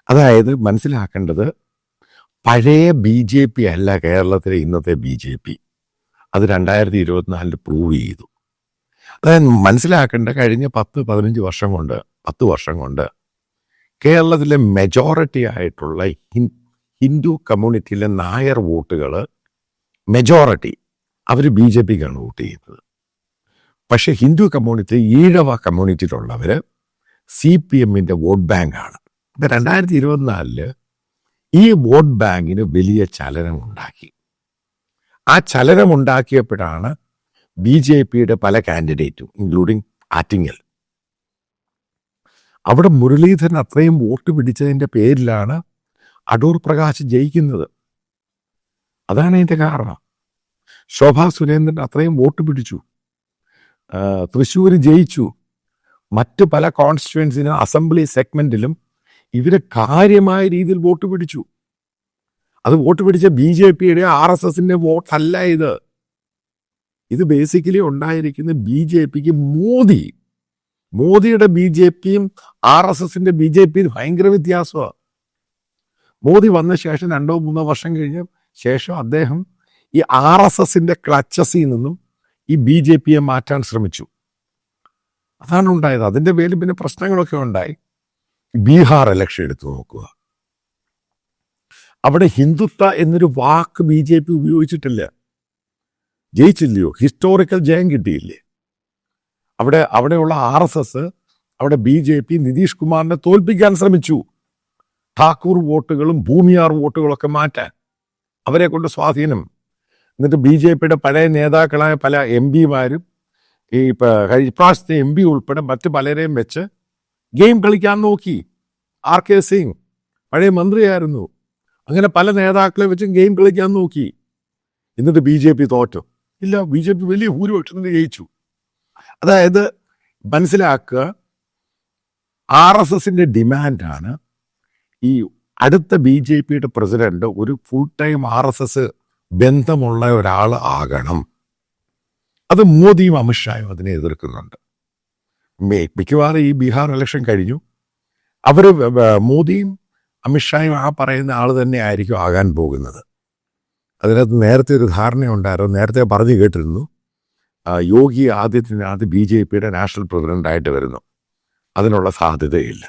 അതായത് മനസ്സിലാക്കേണ്ടത് പഴയ BJP അല്ല കേരളത്തിലെ ഇന്നത്തെ BJP. അത് 2024 പ്രൂവ് ചെയ്തു. അതായത് മനസ്സിലാക്കേണ്ട കഴിഞ്ഞ 10-15 വർഷം കൊണ്ട് 10 വർഷം കൊണ്ട് കേരളത്തിലെ മെജോറിറ്റി ആയിട്ടുള്ള ഹിന്ദു കമ്മ്യൂണിറ്റിയിലെ നായർ വോട്ടുകൾ മെജോറിറ്റി അവർ BJPക്കാണ് വോട്ട് ചെയ്യുന്നത്. പക്ഷെ ഹിന്ദു കമ്മ്യൂണിറ്റി ഈഴവ കമ്മ്യൂണിറ്റിയിലുള്ളവർ CPMന്റെ വോട്ട് ബാങ്കാണ്. ഇപ്പം 2024 ഈ വോട്ട് ബാങ്കിന് വലിയ ചലനമുണ്ടാക്കി. ആ ചലനമുണ്ടാക്കിയപ്പോഴാണ് BJPയുടെ പല കാൻഡിഡേറ്റും ഇൻക്ലൂഡിങ് ആറ്റിങ്ങൽ അവിടെ മുരളീധരൻ അത്രയും വോട്ട് പിടിച്ചതിൻ്റെ പേരിലാണ് അടൂർ പ്രകാശ് ജയിക്കുന്നത്. അതാണ് അതിൻ്റെ കാരണം. ശോഭാ സുരേന്ദ്രൻ അത്രയും വോട്ട് പിടിച്ചു, തൃശ്ശൂർ ജയിച്ചു. മറ്റ് പല കോൺസ്റ്റിറ്റ്യുവൻസിനും അസംബ്ലി സെഗ്മെന്റിലും ഇവര് കാര്യമായ രീതിയിൽ വോട്ട് പിടിച്ചു. അത് വോട്ട് പിടിച്ച BJPയുടെ RSSന്റെ വോട്ടല്ല ഇത്. ഇത് ബേസിക്കലി ഉണ്ടായിരിക്കുന്ന BJPക്ക് മോദിയുടെ BJPയും RSSന്റെ BJPയും ഭയങ്കര വ്യത്യാസമാണ്. മോദി വന്ന ശേഷം 2-3 വർഷം കഴിഞ്ഞ ശേഷം അദ്ദേഹം ഈ RSSന്റെ ക്ലച്ചസിൽ നിന്നും ഈ BJPയെ മാറ്റാൻ ശ്രമിച്ചു. അതാണ് ഉണ്ടായത്. അതിൻ്റെ പേരിൽ പിന്നെ പ്രശ്നങ്ങളൊക്കെ ഉണ്ടായി. ബീഹാർ ഇലക്ഷൻ എടുത്തു നോക്കുക. അവിടെ ഹിന്ദുത്വ എന്നൊരു വാക്ക് BJP ഉപയോഗിച്ചിട്ടില്ല. ജയിച്ചില്ലയോ? ഹിസ്റ്റോറിക്കൽ ജയം കിട്ടിയില്ലേ? അവിടെയുള്ള RSS അവിടെ BJP നിതീഷ് കുമാറിനെ തോൽപ്പിക്കാൻ ശ്രമിച്ചു. ഠാക്കൂർ വോട്ടുകളും ഭൂമിയാർ വോട്ടുകളൊക്കെ മാറ്റാൻ അവരെ കൊണ്ട് സ്വാധീനം. എന്നിട്ട് BJPയുടെ പഴയ നേതാക്കളായ പല MPമാരും ഈ ഇപ്രാവശ്യത്തെ MP ഉൾപ്പെടെ മറ്റ് പലരെയും വെച്ച് ഗെയിം കളിക്കാൻ നോക്കി. RK സിംഗ് പഴയ മന്ത്രിയായിരുന്നു. അങ്ങനെ പല നേതാക്കളെ വെച്ച് ഗെയിം കളിക്കാൻ നോക്കി. എന്നിട്ട് BJP തോറ്റു? ഇല്ല, BJP വലിയ ഭൂരിപക്ഷത്തിന് ജയിച്ചു. അതായത് മനസ്സിലാക്കുക, RSSന്റെ ഡിമാൻഡാണ് ഈ അടുത്ത BJPയുടെ പ്രസിഡന്റ് ഒരു ഫുൾ ടൈം RSS ബന്ധമുള്ള ഒരാൾ ആകണം. അത് മോദിയും അമിത്ഷായും അതിനെ എതിർക്കുന്നുണ്ട്. മിക്കവാറും ഈ ബീഹാർ ഇലക്ഷൻ കഴിഞ്ഞു അവർ മോദിയും അമിത്ഷായും ആ പറയുന്ന ആൾ തന്നെ ആയിരിക്കും ആകാൻ പോകുന്നത്. അതിനകത്ത് നേരത്തെ ഒരു ധാരണയുണ്ടായിരുന്നു. നേരത്തെ പറഞ്ഞു കേട്ടിരുന്നു യോഗി ആദിത്യനാഥ് BJPയുടെ നാഷണൽ പ്രസിഡന്റായിട്ട് വരുന്നു. അതിനുള്ള സാധ്യതയില്ല.